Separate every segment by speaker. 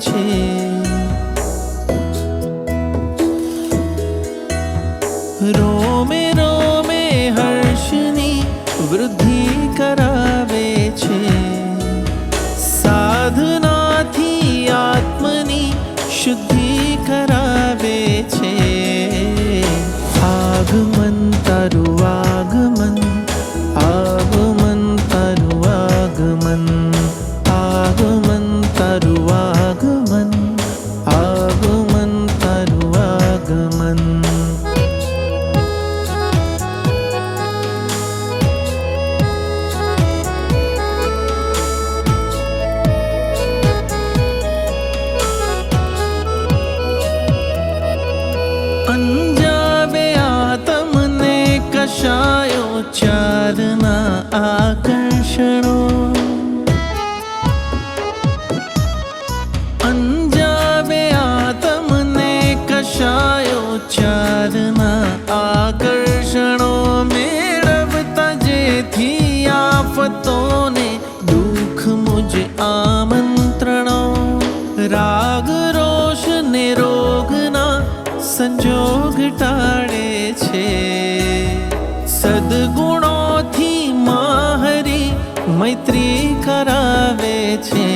Speaker 1: છે. રોમે રોમે હર્ષની વૃદ્ધિ કરાવે છે. સાધનાથી આત્મની શુદ્ધિ કરાવે છે. આગમન તારું આગમન, આગમન તારું આગમન, આગમન તારું આગમન, આગમન તારું આગમન. અંજાવે આ તમને કશાયો ચારના આકર્ષણો. અંજાવે આ તમને કશાયો ચારના આકર્ષણો. મેળવતા જેથી આફતોને દુઃખ મુજ આમંત્રણો. રાગ રોષ ને રોગના સંજોગ ટાળે છે. સદગુણોથી માહરી મૈત્રી કરાવે છે.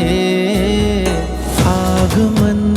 Speaker 1: આગમન